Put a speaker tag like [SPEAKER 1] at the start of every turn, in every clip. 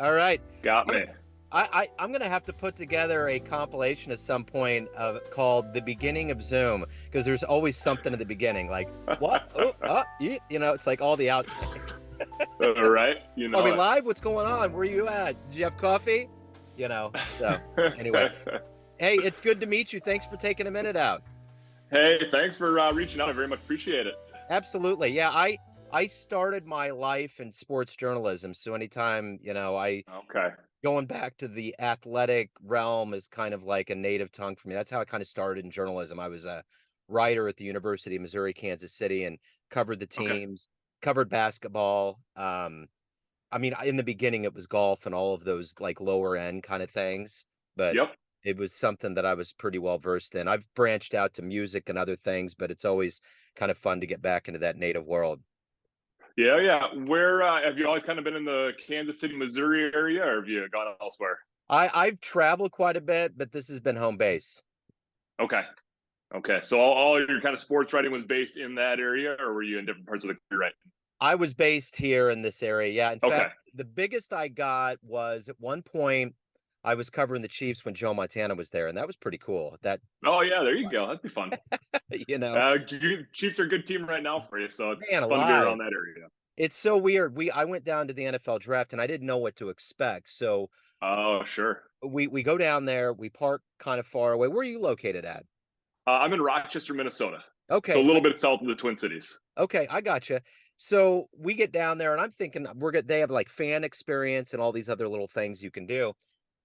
[SPEAKER 1] All right.
[SPEAKER 2] Got me.
[SPEAKER 1] I'm gonna have to put together a compilation at some point called "The Beginning of Zoom" because there's always something at the beginning, like what? It's like all the outtakes.
[SPEAKER 2] All right. You
[SPEAKER 1] Are
[SPEAKER 2] know
[SPEAKER 1] we
[SPEAKER 2] it.
[SPEAKER 1] live? What's going on? Where are you at? Did you have coffee? So anyway, hey, it's good to meet you. Thanks for taking a minute out.
[SPEAKER 2] Hey, thanks for reaching out. I very much appreciate it.
[SPEAKER 1] Absolutely. Yeah, I started my life in sports journalism, so anytime,
[SPEAKER 2] Okay.
[SPEAKER 1] going back to the athletic realm is kind of like a native tongue for me. That's how I kind of started in journalism. I was a writer at the University of Missouri, Kansas City, and covered the
[SPEAKER 2] Okay.
[SPEAKER 1] teams, covered basketball. I mean, in the beginning, it was golf and all of those like lower end kind of things, but
[SPEAKER 2] Yep.
[SPEAKER 1] it was something that I was pretty well versed in. I've branched out to music and other things, but it's always kind of fun to get back into that native world.
[SPEAKER 2] Yeah, yeah. Where have you always kind of been in the Kansas City, Missouri area, or have you gone elsewhere?
[SPEAKER 1] I've traveled quite a bit, but this has been home base.
[SPEAKER 2] Okay. Okay. So all your kind of sports writing was based in that area, or were you in different parts of the country writing?
[SPEAKER 1] I was based here in this area. Yeah. In
[SPEAKER 2] Okay.
[SPEAKER 1] fact, the biggest I got was at one point I was covering the Chiefs when Joe Montana was there, and that was pretty cool.
[SPEAKER 2] Oh yeah, there you go. That'd be fun.
[SPEAKER 1] You know,
[SPEAKER 2] Chiefs are a good team right now for you, so
[SPEAKER 1] man
[SPEAKER 2] it's fun to be
[SPEAKER 1] alive.
[SPEAKER 2] around that area.
[SPEAKER 1] It's so weird. I went down to the NFL draft and I didn't know what to expect. So
[SPEAKER 2] Oh, sure.
[SPEAKER 1] we go down there, we park kind of far away. Where are you located at?
[SPEAKER 2] I'm in Rochester, Minnesota, so a
[SPEAKER 1] Okay,
[SPEAKER 2] little bit south of the Twin Cities.
[SPEAKER 1] okay, I gotcha. So we get down there and I'm thinking they have like fan experience and all these other little things you can do.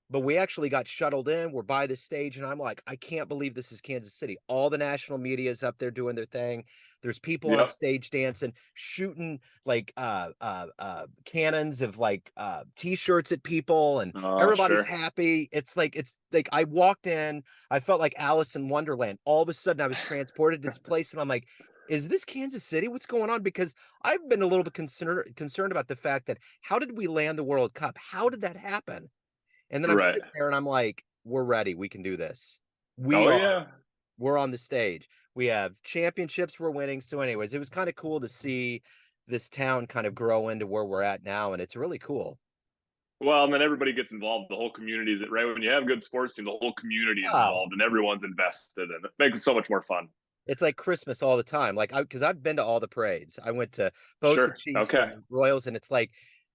[SPEAKER 1] But we actually got shuttled in. We're by the stage, and I'm like, I can't believe this is Kansas City. All the national media is up there doing their thing. There's people on
[SPEAKER 2] Yep.
[SPEAKER 1] stage dancing, shooting like cannons of like t-shirts at people, and
[SPEAKER 2] Oh,
[SPEAKER 1] everybody's
[SPEAKER 2] sure.
[SPEAKER 1] happy. It's like I walked in, I felt like Alice in Wonderland. All of a sudden, I was transported to this place, and I'm like, is this Kansas City? What's going on? Because I've been a little bit concerned about the fact that how did we land the World Cup? How did that happen? And then I'm
[SPEAKER 2] Right.
[SPEAKER 1] sitting there and I'm like, we're ready. We can do this. We
[SPEAKER 2] Oh,
[SPEAKER 1] are.
[SPEAKER 2] yeah.
[SPEAKER 1] We're on the stage. We have championships we're winning. So, anyways, it was kind of cool to see this town kind of grow into where we're at now. And it's really cool.
[SPEAKER 2] Well, and then everybody gets involved. The whole community is right when you have a good sports team. The whole community is
[SPEAKER 1] Oh,
[SPEAKER 2] involved, and everyone's invested, and it makes it so much more fun.
[SPEAKER 1] it's like Christmas all the time. Because I've been to all the parades. I went to both the
[SPEAKER 2] Sure.
[SPEAKER 1] Chiefs
[SPEAKER 2] Okay.
[SPEAKER 1] and the Royals, and it's like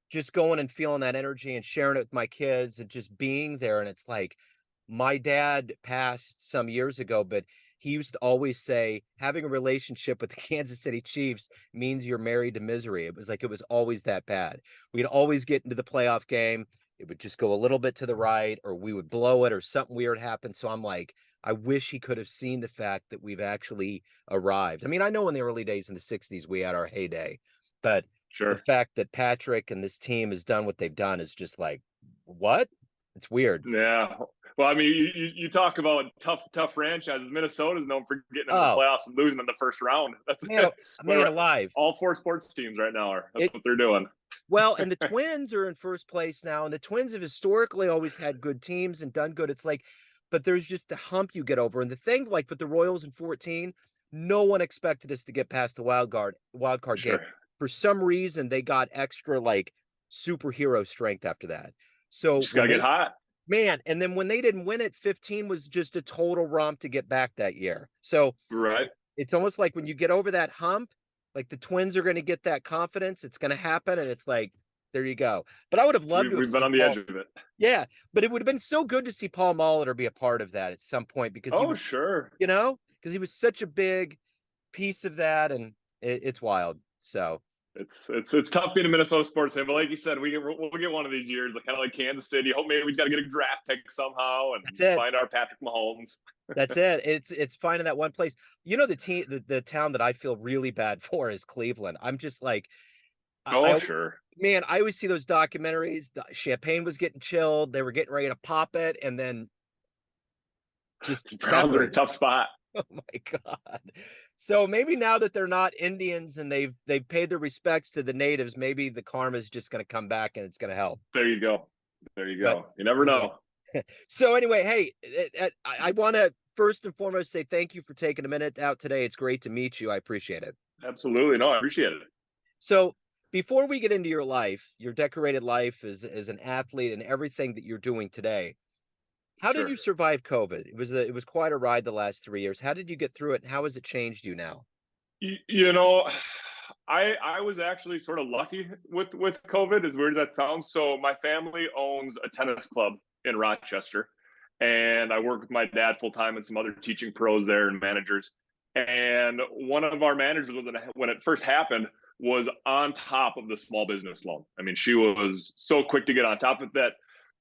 [SPEAKER 1] just going and feeling that energy and sharing it with my kids and just being there. And it's like my dad passed some years ago, but he used to always say having a relationship with the Kansas City Chiefs means you're married to misery. It was like it was always that bad. We'd always get into the playoff game. It would just go a little bit to the right, or we would blow it, or something weird happened. So I'm like, I wish he could have seen the fact that we've actually arrived. I mean, I know in the early days in the 60s we had our heyday, but the
[SPEAKER 2] Sure.
[SPEAKER 1] fact that Patrick and this team has done what they've done is just like, what? It's weird.
[SPEAKER 2] Yeah. Well, I mean, you talk about tough franchises. Minnesota's known for getting into the
[SPEAKER 1] Oh,
[SPEAKER 2] playoffs and losing in the first round. That's
[SPEAKER 1] man, man
[SPEAKER 2] what
[SPEAKER 1] alive.
[SPEAKER 2] all four sports teams right now are. That's
[SPEAKER 1] It
[SPEAKER 2] what they're doing.
[SPEAKER 1] Well, and the Twins are in first place now, and the Twins have historically always had good teams and done good. It's like, but there's just the hump you get over. And the thing, like with the Royals in 14, no one expected us to get past the wild card game.
[SPEAKER 2] Sure.
[SPEAKER 1] For some reason, they got extra like superhero strength after that. So
[SPEAKER 2] Just
[SPEAKER 1] when
[SPEAKER 2] gotta get
[SPEAKER 1] they
[SPEAKER 2] hot.
[SPEAKER 1] man, and then when they didn't win it, 15 was just a total romp to get back that year. So
[SPEAKER 2] Right.
[SPEAKER 1] it's almost like when you get over that hump, like the Twins are going to get that confidence. It's going to happen. And it's like, there you go. But I would have loved to have
[SPEAKER 2] We've been
[SPEAKER 1] seen
[SPEAKER 2] on the edge
[SPEAKER 1] Paul.
[SPEAKER 2] of it.
[SPEAKER 1] Yeah. But it would have been so good to see Paul Molitor be a part of that at some point because he
[SPEAKER 2] Oh,
[SPEAKER 1] was,
[SPEAKER 2] sure.
[SPEAKER 1] because he was such a big piece of that. And it's wild. So
[SPEAKER 2] It's tough being a Minnesota sports fan, but like you said, we'll get one of these years, like kind of like Kansas City. Hope maybe we got to get a draft pick somehow and
[SPEAKER 1] that's it.
[SPEAKER 2] find our Patrick Mahomes.
[SPEAKER 1] That's it. It's finding that one place. The town that I feel really bad for is Cleveland. I'm just like,
[SPEAKER 2] Oh, sure.
[SPEAKER 1] man, I always see those documentaries. The champagne was getting chilled. They were getting ready to pop it, and then just
[SPEAKER 2] Browns are in a
[SPEAKER 1] evaporated.
[SPEAKER 2] tough spot.
[SPEAKER 1] Oh my God. So maybe now that they're not Indians and they've paid their respects to the natives, maybe the karma is just going to come back and it's going to help.
[SPEAKER 2] There you go. There you
[SPEAKER 1] But
[SPEAKER 2] go. You never
[SPEAKER 1] anyway,
[SPEAKER 2] know.
[SPEAKER 1] so anyway, hey, I want to first and foremost say thank you for taking a minute out today. It's great to meet you. I appreciate it.
[SPEAKER 2] Absolutely. No, I appreciate it.
[SPEAKER 1] So Before we get into your life, your decorated life as an athlete and everything that you're doing today, how did
[SPEAKER 2] Sure.
[SPEAKER 1] you survive COVID? It was quite a ride the last 3 years. How did you get through it, and how has it changed you now?
[SPEAKER 2] You know, I was actually sort of lucky with COVID, as weird as that sounds. So my family owns a tennis club in Rochester, and I work with my dad full time and some other teaching pros there and managers. And one of our managers, when it first happened, was on top of the small business loan. I mean, she was so quick to get on top of that.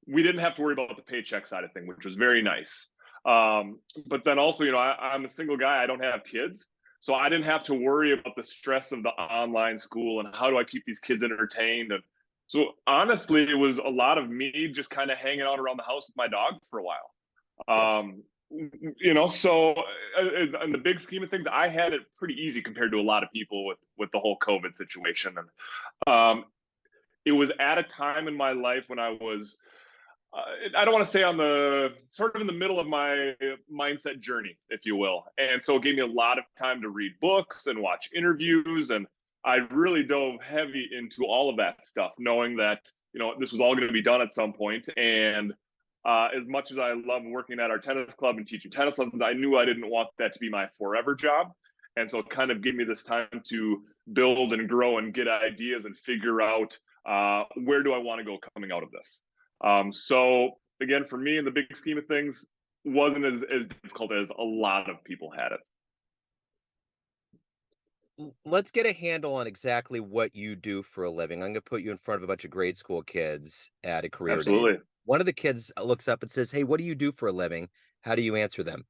[SPEAKER 2] We didn't have to worry about the paycheck side of things, which was very nice. But then also, I'm a single guy. I don't have kids. So I didn't have to worry about the stress of the online school and how do I keep these kids entertained. And so honestly, it was a lot of me just kind of hanging out around the house with my dog for a while.
[SPEAKER 1] Yeah.
[SPEAKER 2] So in the big scheme of things, I had it pretty easy compared to a lot of people with the whole COVID situation. And it was at a time in my life when I was I don't want to say on the sort of in the middle of my mindset journey, if you will. And so it gave me a lot of time to read books and watch interviews. And I really dove heavy into all of that stuff, knowing that, this was all going to be done at some point. And as much as I love working at our tennis club and teaching tennis lessons, I knew I didn't want that to be my forever job. And so it kind of gave me this time to build and grow and get ideas and figure out where do I want to go coming out of this. So again, for me, in the big scheme of things, wasn't as difficult as a lot of people had it.
[SPEAKER 1] Let's get a handle on exactly what you do for a living. I'm going to put you in front of a bunch of grade school kids at a career day.
[SPEAKER 2] Absolutely.
[SPEAKER 1] One of the kids looks up and says, "Hey, what do you do for a living?" How do you answer them?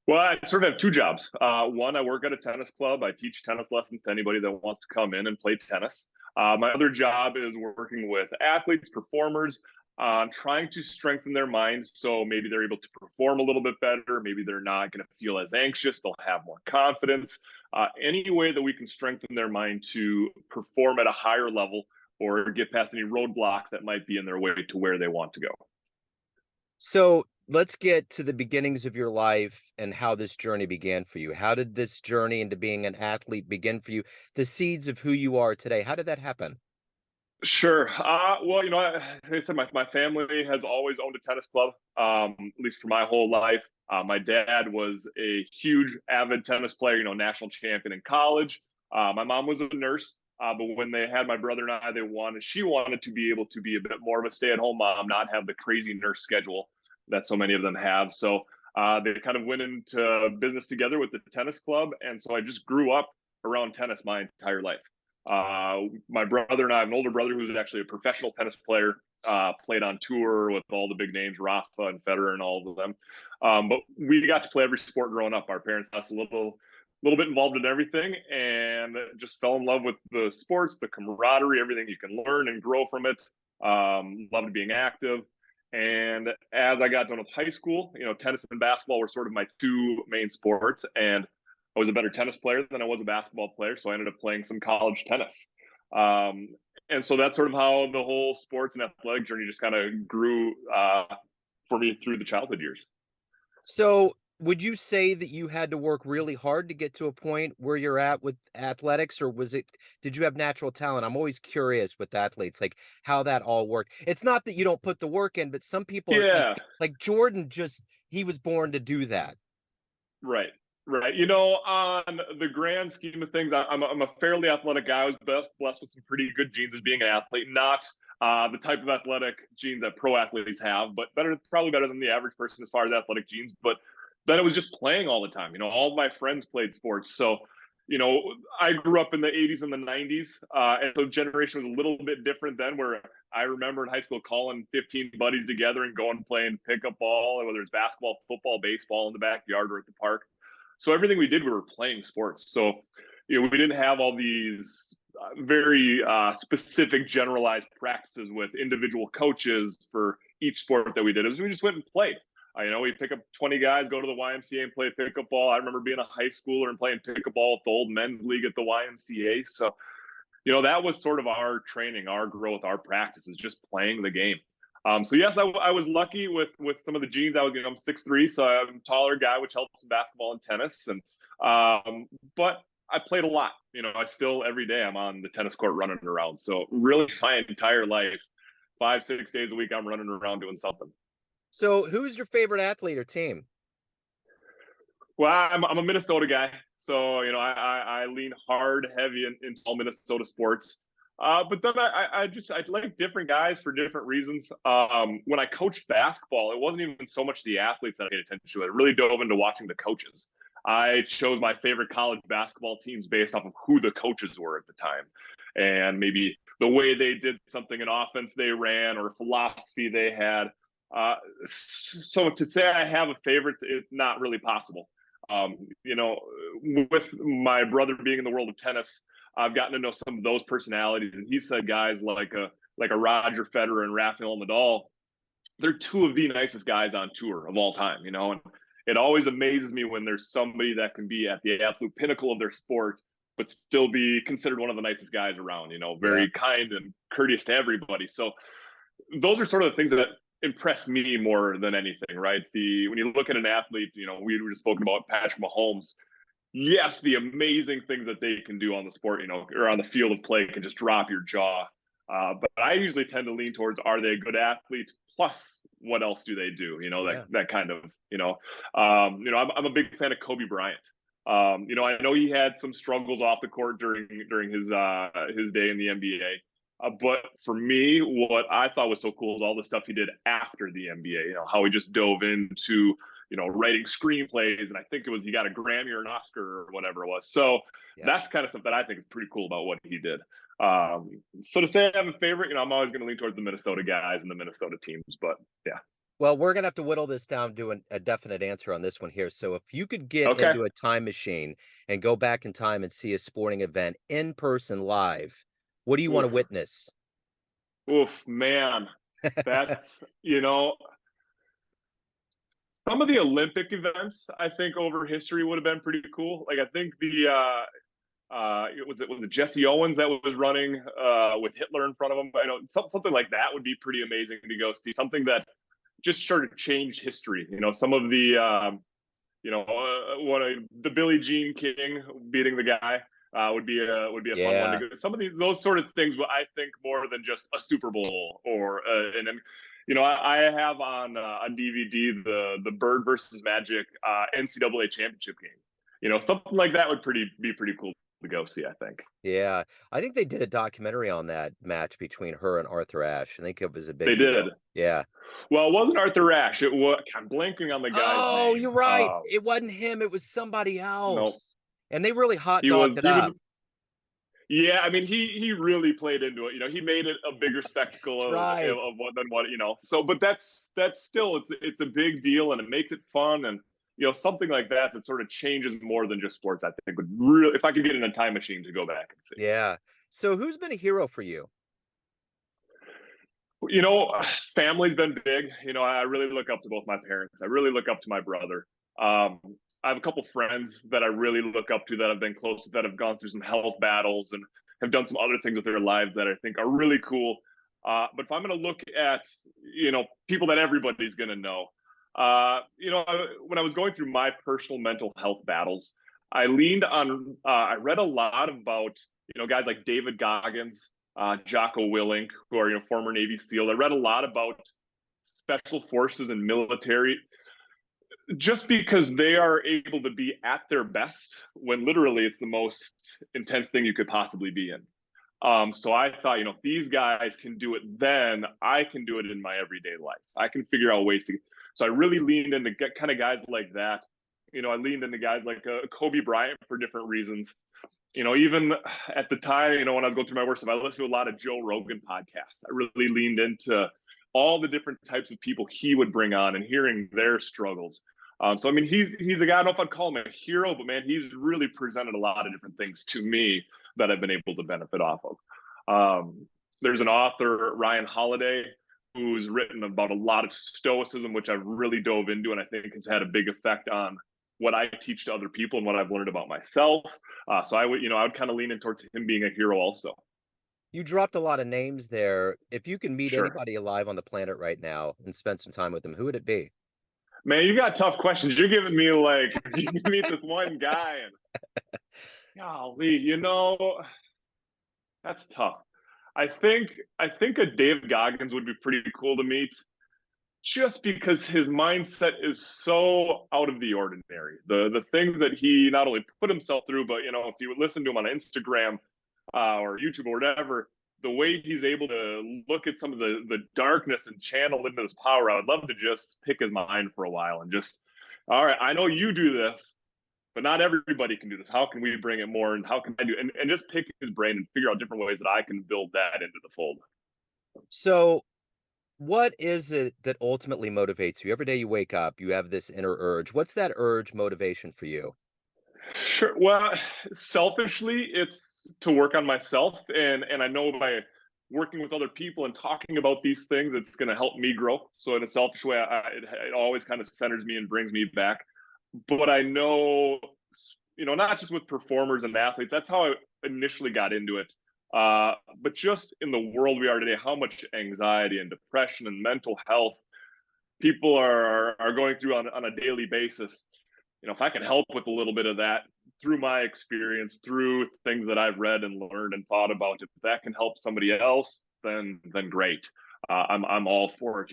[SPEAKER 2] Well, I sort of have two jobs. One, I work at a tennis club. I teach tennis lessons to anybody that wants to come in and play tennis. My other job is working with athletes, performers, trying to strengthen their minds so maybe they're able to perform a little bit better. Maybe they're not going to feel as anxious. They'll have more confidence. Any way that we can strengthen their mind to perform at a higher level or get past any roadblocks that might be in their way to where they want to go.
[SPEAKER 1] So let's get to the beginnings of your life and how this journey began for you. How did this journey into being an athlete begin for you? The seeds of who you are today. How did that happen?
[SPEAKER 2] Sure. Well, like I said, my family has always owned a tennis club, at least for my whole life. My dad was a huge avid tennis player, national champion in college. My mom was a nurse, but when they had my brother and I, she wanted to be able to be a bit more of a stay-at-home mom, not have the crazy nurse schedule that so many of them have. So they kind of went into business together with the tennis club, and so I just grew up around tennis my entire life. My brother and I have an older brother who's actually a professional tennis player, played on tour with all the big names, Rafa and Federer and all of them. But we got to play every sport growing up. Our parents got us a little bit involved in everything and just fell in love with the sports, the camaraderie, everything you can learn and grow from it. Loved being active. And as I got done with high school, tennis and basketball were sort of my two main sports. And I was a better tennis player than I was a basketball player, so I ended up playing some college tennis. Um, and so that's sort of how the whole sports and athletic journey just kind of grew for me through the childhood years.
[SPEAKER 1] So would you say that you had to work really hard to get to a point where you're at with athletics, or did you have natural talent? I'm always curious with athletes, like how that all worked. It's not that you don't put the work in, but some people are
[SPEAKER 2] Yeah,
[SPEAKER 1] like Jordan, just he was born to do that.
[SPEAKER 2] right, right. On the grand scheme of things, I'm a fairly athletic guy. I was blessed with some pretty good genes as being an athlete, not the type of athletic genes that pro athletes have, but probably better than the average person as far as athletic genes. But then it was just playing all the time. All of my friends played sports, so I grew up in the 80s and the 90s, and so generation was a little bit different then. Where I remember in high school calling 15 buddies together and going and playing pickup ball, whether it's basketball, football, baseball in the backyard or at the park. So everything we did, we were playing sports. So we didn't have all these very specific, generalized practices with individual coaches for each sport that we did. We just went and played. We pick up 20 guys, go to the YMCA and play pickup ball. I remember being a high schooler and playing pickup ball with the old men's league at the YMCA. So, that was sort of our training, our growth, our practice is just playing the game. So yes, I was lucky with some of the genes. I'm 6'3", so I'm a taller guy, which helps in basketball and tennis. And but I played a lot. I still every day I'm on the tennis court running around. So really, my entire life, 5, 6 days a week, I'm running around doing something.
[SPEAKER 1] So who's your favorite athlete or team?
[SPEAKER 2] Well, I'm a Minnesota guy, so I lean hard, heavy into all Minnesota sports. But then I like different guys for different reasons. When I coached basketball, it wasn't even so much the athletes that I paid attention to. I really dove into watching the coaches. I chose my favorite college basketball teams based off of who the coaches were at the time, and maybe the way they did something, an offense they ran or a philosophy they had. So to say I have a favorite, it's not really possible. Um, you know, with my brother being in the world of tennis, I've gotten to know some of those personalities, and he said guys like a Roger Federer and Rafael Nadal, they're two of the nicest guys on tour of all time. And it always amazes me when there's somebody that can be at the absolute pinnacle of their sport, but still be considered one of the nicest guys around.
[SPEAKER 1] Yeah.
[SPEAKER 2] Very kind and courteous to everybody. So those are sort of the things that impress me more than anything, right? When you look at an athlete, we were just spoken about Patrick Mahomes. Yes, the amazing things that they can do on the sport, or on the field of play can just drop your jaw. But I usually tend to lean towards, are they a good athlete? Plus, what else do they do? That
[SPEAKER 1] Yeah.
[SPEAKER 2] that kind of, I'm a big fan of Kobe Bryant. I know he had some struggles off the court during his day in the NBA. But for me, what I thought was so cool is all the stuff he did after the NBA. How he just dove into writing screenplays, and I think it was he got a Grammy or an Oscar or whatever it was. So
[SPEAKER 1] Yeah.
[SPEAKER 2] that's kind of something that I think is pretty cool about what he did. So to say I have a favorite, I'm always going to lean towards the Minnesota guys and the Minnesota teams. But yeah,
[SPEAKER 1] Well, we're gonna have to whittle this down to a definite answer on this one here. So if you could get
[SPEAKER 2] okay.
[SPEAKER 1] into a time machine and go back in time and see a sporting event in person live, what do you want to
[SPEAKER 2] Oof,
[SPEAKER 1] witness?
[SPEAKER 2] oof, man, that's some of the Olympic events. I think over history would have been pretty cool. Like I think it was Jesse Owens that was running with Hitler in front of him. I know something like that would be pretty amazing to go see. Something that just sort of changed history. Some of the one of the Billie Jean King beating the guy would be a fun one to
[SPEAKER 1] Yeah.
[SPEAKER 2] go. Some of those sort of things, I think more than just a Super Bowl or and then. I have on DVD the Bird versus Magic NCAA championship game. Something like that would be pretty cool to go see, I think.
[SPEAKER 1] Yeah. I think they did a documentary on that match between her and Arthur Ashe. I think it was a
[SPEAKER 2] They
[SPEAKER 1] big
[SPEAKER 2] did.
[SPEAKER 1] deal. Yeah.
[SPEAKER 2] Well, it wasn't Arthur Ashe. I'm blanking on the guy's
[SPEAKER 1] Oh,
[SPEAKER 2] name.
[SPEAKER 1] you're right. It wasn't him, it was somebody
[SPEAKER 2] No,
[SPEAKER 1] else. And they really hot
[SPEAKER 2] he
[SPEAKER 1] dogged
[SPEAKER 2] was
[SPEAKER 1] it
[SPEAKER 2] he was
[SPEAKER 1] up.
[SPEAKER 2] Yeah, I mean, he really played into it. He made it a bigger spectacle
[SPEAKER 1] That's right.
[SPEAKER 2] of what than what. So, but that's still it's a big deal, and it makes it fun, and something like that sort of changes more than just sports. I think would really, if I could get in a time machine to go back and see.
[SPEAKER 1] Yeah. So who's been a hero for you?
[SPEAKER 2] You know, Family's been big. I really look up to both my parents. I really look up to my brother. Um, I have a couple friends that I really look up to that have been close to, that have gone through some health battles and have done some other things with their lives that I think are really cool. But if I'm going to look at, people that everybody's going to know, when I was going through my personal mental health battles, I read a lot about, guys like David Goggins, Jocko Willink, who are former Navy SEAL. I read a lot about special forces and military, just because they are able to be at their best when literally it's the most intense thing you could possibly be in. So I thought, if these guys can do it, then I can do it in my everyday life. I can figure out ways to. So I really leaned into kind of guys like that. I leaned into guys like Kobe Bryant for different reasons. Even at the time, when I was going through my work stuff, I listened to a lot of Joe Rogan podcasts. I really leaned into all the different types of people he would bring on and hearing their struggles. So I mean, he's a guy. I don't know if I'd call him a hero, but man, he's really presented a lot of different things to me that I've been able to benefit off of. There's an author, Ryan Holiday, who's written about a lot of stoicism, which I've really dove into, and I think has had a big effect on what I teach to other people and what I've learned about myself. So I would kind of lean in towards him being a hero also.
[SPEAKER 1] You dropped a lot of names there. If you can meet
[SPEAKER 2] Sure.
[SPEAKER 1] anybody alive on the planet right now and spend some time with them, who would it be?
[SPEAKER 2] Man, you got tough questions. You're giving me like, you meet this one guy, and golly, that's tough. I think I think a Dave Goggins would be pretty cool to meet, just because his mindset is so out of the ordinary. The things that he not only put himself through, but if you would listen to him on Instagram or YouTube or whatever, the way he's able to look at some of the darkness and channel into this power, I would love to just pick his mind for a while and just, all right, I know you do this, but not everybody can do this. How can we bring it more, and how can I do, and just pick his brain and figure out different ways that I can build that into the fold.
[SPEAKER 1] So, what is it that ultimately motivates you? Every day you wake up, you have this inner urge. What's that urge motivation for you?
[SPEAKER 2] Sure. Well, selfishly, it's to work on myself, and I know by working with other people and talking about these things, it's going to help me grow. So in a selfish way, it always kind of centers me and brings me back. But I know, not just with performers and athletes, that's how I initially got into it. But just in the world we are today, how much anxiety and depression and mental health people are going through on a daily basis. If I can help with a little bit of that through my experience, through things that I've read and learned and thought about, if that can help somebody else, then great. I'm all for it.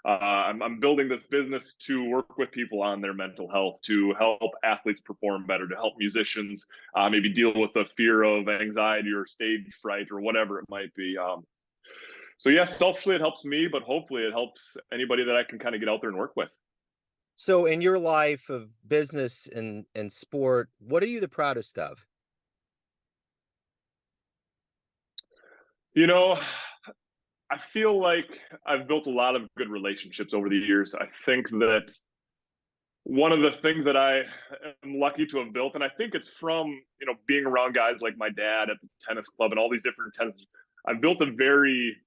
[SPEAKER 2] I'm building this business to work with people on their mental health, to help athletes perform better, to help musicians maybe deal with the fear of anxiety or stage fright or whatever it might be. So yes, selfishly it helps me, but hopefully it helps anybody that I can kind of get out there and work with.
[SPEAKER 1] So, in your life of business and sport, what are you the proudest of?
[SPEAKER 2] You know, I feel like I've built a lot of good relationships over the years. I think that one of the things that I am lucky to have built, and I think it's from, being around guys like my dad at the tennis club and all these different tennis, I've built a very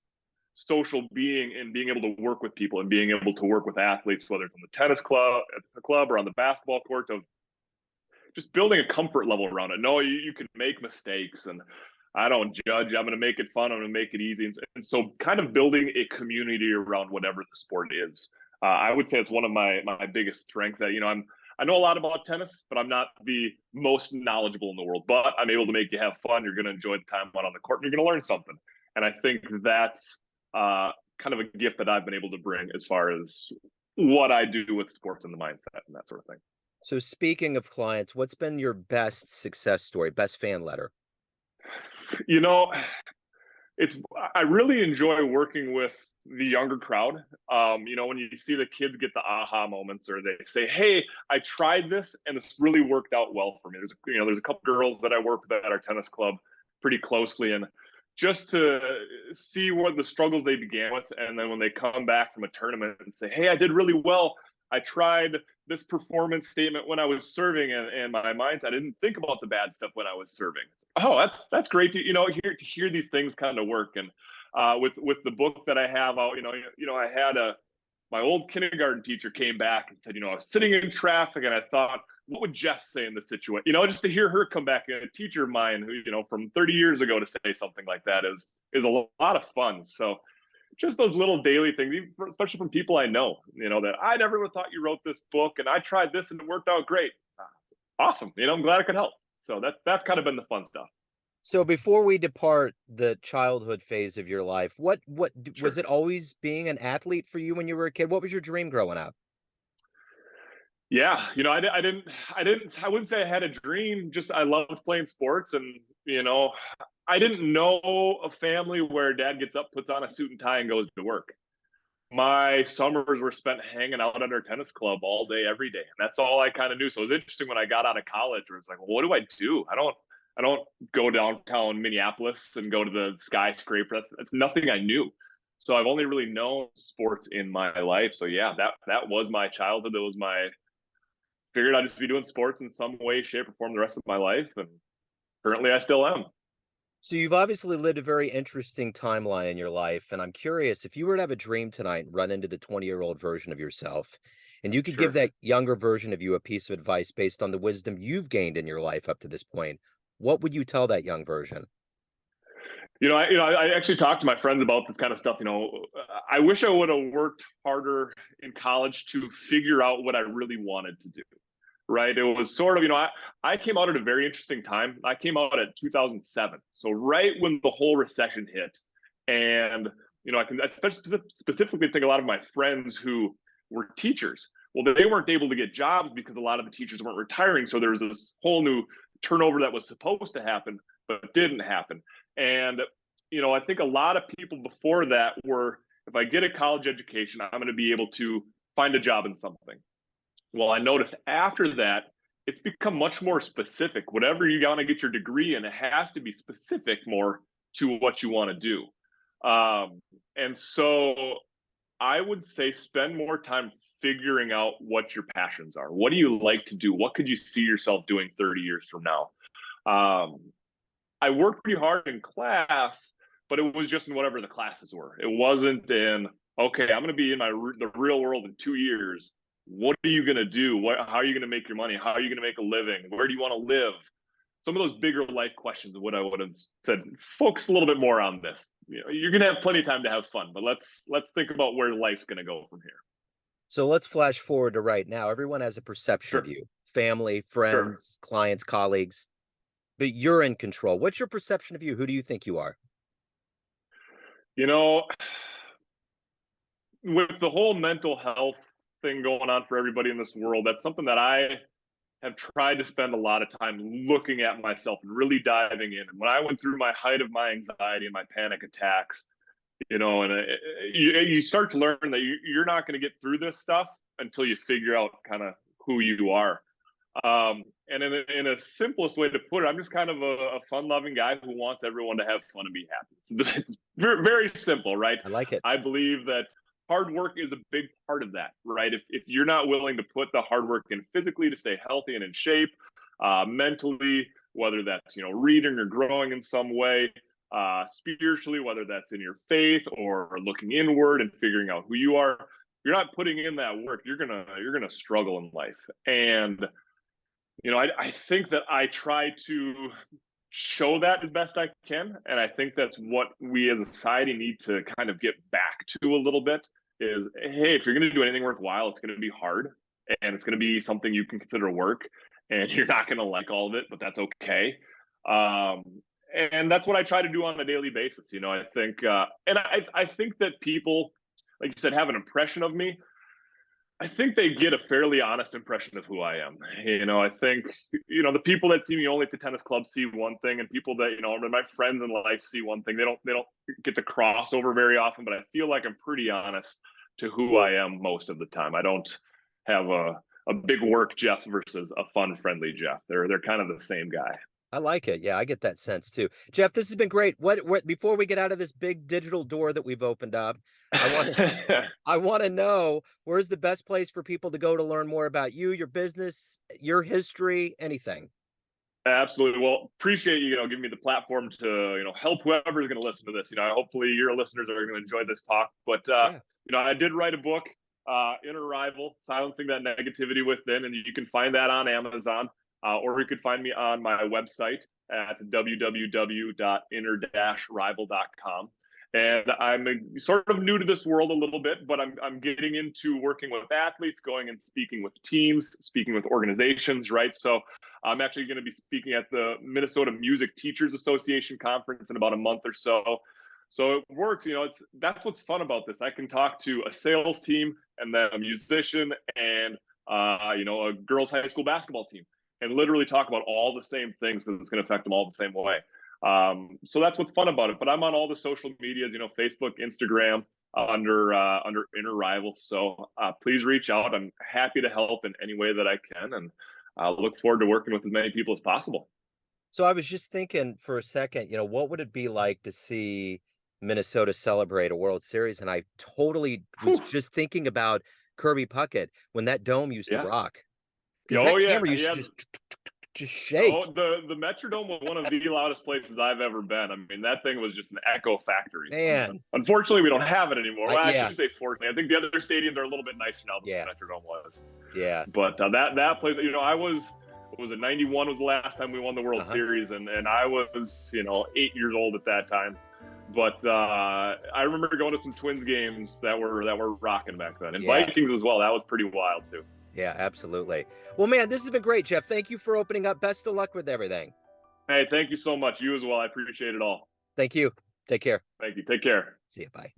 [SPEAKER 2] social being in being able to work with people and being able to work with athletes, whether it's on the tennis club, at the club, or on the basketball court, of just building a comfort level around it. No, you can make mistakes, and I don't judge. I'm going to make it fun. I'm going to make it easy. And so kind of building a community around whatever the sport is. I would say it's one of my biggest strengths that, I know a lot about tennis, but I'm not the most knowledgeable in the world, but I'm able to make you have fun. You're going to enjoy the time out on the court and you're going to learn something. And I think that's kind of a gift that I've been able to bring as far as what I do with sports and the mindset and that sort of thing.
[SPEAKER 1] So, speaking of clients, what's been your best success story, best fan letter?
[SPEAKER 2] You know, it's I really enjoy working with the younger crowd. When you see the kids get the aha moments, or they say, "Hey, I tried this and this really worked out well for me." There's a couple girls that I work with at our tennis club pretty closely, and just to see what the struggles they began with, and then when they come back from a tournament and say, "Hey, I did really well. I tried this performance statement when I was serving, and my mindset, I didn't think about the bad stuff when I was serving." Oh, that's great to hear these things kind of work. And with the book that I have out, I had my old kindergarten teacher came back and said, I was sitting in traffic and I thought, what would Jeff say in this situation? Just to hear her come back, a teacher of mine who, from 30 years ago, to say something like that is a lot of fun. So just those little daily things, especially from people I know, that I never would have thought you wrote this book and I tried this and it worked out great. Awesome. I'm glad I could help. So that's kind of been the fun stuff.
[SPEAKER 1] So, before we depart the childhood phase of your life, what was
[SPEAKER 2] Sure.
[SPEAKER 1] it always being an athlete for you when you were a kid? What was your dream growing up?
[SPEAKER 2] Yeah, I wouldn't say I had a dream. Just I loved playing sports, and I didn't know a family where dad gets up, puts on a suit and tie, and goes to work. My summers were spent hanging out at our tennis club all day, every day, and that's all I kind of knew. So it was interesting when I got out of college, where it's like, well, what do I do? I don't go downtown Minneapolis and go to the skyscraper. That's nothing I knew. So I've only really known sports in my life. So yeah, that was my childhood. That was my figured I'd just be doing sports in some way, shape, or form the rest of my life. And currently I still am.
[SPEAKER 1] So, you've obviously lived a very interesting timeline in your life, and I'm curious if you were to have a dream tonight and run into the 20-year-old version of yourself, and you could give
[SPEAKER 2] Sure.
[SPEAKER 1] that younger version of you a piece of advice based on the wisdom you've gained in your life up to this point, what would you tell that young version?
[SPEAKER 2] I actually talked to my friends about this kind of stuff. I wish I would have worked harder in college to figure out what I really wanted to do. right? It was sort of, I came out at a very interesting time. I came out at 2007. So right when the whole recession hit. And, I can specifically think a lot of my friends who were teachers. Well, they weren't able to get jobs because a lot of the teachers weren't retiring. So there was this whole new turnover that was supposed to happen, but didn't happen. And, I think a lot of people before that were, if I get a college education, I'm going to be able to find a job in something. Well, I noticed after that, it's become much more specific. Whatever you want to get your degree in, it has to be specific more to what you want to do. And so I would say spend more time figuring out what your passions are. What do you like to do? What could you see yourself doing 30 years from now? I worked pretty hard in class, but it was just in whatever the classes were. It wasn't in, okay, I'm going to be in the real world in 2 years. What are you going to do? How are you going to make your money? How are you going to make a living? Where do you want to live? Some of those bigger life questions of what I would have said, focus a little bit more on this. You're going to have plenty of time to have fun, but let's think about where life's going to go from here.
[SPEAKER 1] So let's flash forward to right now. Everyone has a perception
[SPEAKER 2] Sure.
[SPEAKER 1] of you, family,
[SPEAKER 2] Sure.
[SPEAKER 1] friends, clients, colleagues, but you're in control. What's your perception of you? Who do you think you are?
[SPEAKER 2] With the whole mental health thing going on for everybody in this world, that's something that I have tried to spend a lot of time looking at myself and really diving in. And when I went through my height of my anxiety and my panic attacks, you start to learn that you're not going to get through this stuff until you figure out kind of who you are. And in a simplest way to put it, I'm just kind of a fun-loving guy who wants everyone to have fun and be happy. It's very, very simple, right?
[SPEAKER 1] I like it.
[SPEAKER 2] I believe that hard work is a big part of that, right? If you're not willing to put the hard work in physically to stay healthy and in shape, mentally, whether that's, reading or growing in some way, spiritually, whether that's in your faith or looking inward and figuring out who you are, you're not putting in that work, you're gonna struggle in life. And I think that I try to show that as best I can. And I think that's what we as a society need to kind of get back to a little bit is, hey, if you're going to do anything worthwhile, it's going to be hard and it's going to be something you can consider work and you're not going to like all of it, but that's okay. And that's what I try to do on a daily basis. I think, and I think that people, like you said, have an impression of me. I think they get a fairly honest impression of who I am. I think, the people that see me only at the tennis club see one thing, and people that, my friends in life see one thing. They don't get to cross over very often, but I feel like I'm pretty honest to who I am most of the time. I don't have a big work Jeff versus a fun, friendly Jeff. They're kind of the same guy.
[SPEAKER 1] I like it. Yeah, I get that sense too. Jeff, this has been great. What before we get out of this big digital door that we've opened up, I want to know, where's the best place for people to go to learn more about you, your business, your history, anything.
[SPEAKER 2] Absolutely. Well, appreciate you, giving me the platform to, help whoever's going to listen to this. Hopefully your listeners are going to enjoy this talk. But
[SPEAKER 1] Yeah.
[SPEAKER 2] I did write a book, Inner Rival, Silencing That Negativity Within, and you can find that on Amazon. Or you could find me on my website at www.inner-rival.com. And I'm sort of new to this world a little bit, but I'm getting into working with athletes, going and speaking with teams, speaking with organizations, right? So I'm actually going to be speaking at the Minnesota Music Teachers Association conference in about a month or so. So it works, that's what's fun about this. I can talk to a sales team and then a musician and, a girls' high school basketball team, and literally talk about all the same things because it's going to affect them all the same way. So that's what's fun about it. But I'm on all the social medias, Facebook, Instagram, under Inner Rival. So please reach out. I'm happy to help in any way that I can, and I look forward to working with as many people as possible.
[SPEAKER 1] So I was just thinking for a second, what would it be like to see Minnesota celebrate a World Series? And I totally was just thinking about Kirby Puckett when that dome used to
[SPEAKER 2] Yeah.
[SPEAKER 1] rock. Because
[SPEAKER 2] Oh
[SPEAKER 1] that
[SPEAKER 2] yeah.
[SPEAKER 1] camera used
[SPEAKER 2] Yeah.
[SPEAKER 1] to just shake.
[SPEAKER 2] Oh, the Metrodome was one of the loudest places I've ever been. I mean, that thing was just an echo factory.
[SPEAKER 1] Man.
[SPEAKER 2] Unfortunately, we don't have it anymore. Well, I
[SPEAKER 1] Yeah.
[SPEAKER 2] shouldn't say fortunately. I think the other stadiums are a little bit nicer now than
[SPEAKER 1] Yeah.
[SPEAKER 2] the Metrodome was.
[SPEAKER 1] Yeah.
[SPEAKER 2] But that place, I was it 91 was the last time we won the World Series, and I was 8 years old at that time. But I remember going to some Twins games that were rocking back then, and Vikings as well. That was pretty wild too.
[SPEAKER 1] Yeah, absolutely. Well, man, this has been great, Jeff. Thank you for opening up. Best of luck with everything.
[SPEAKER 2] Hey, thank you so much. You as well. I appreciate it all.
[SPEAKER 1] Thank you. Take care.
[SPEAKER 2] Thank you. Take care.
[SPEAKER 1] See you. Bye.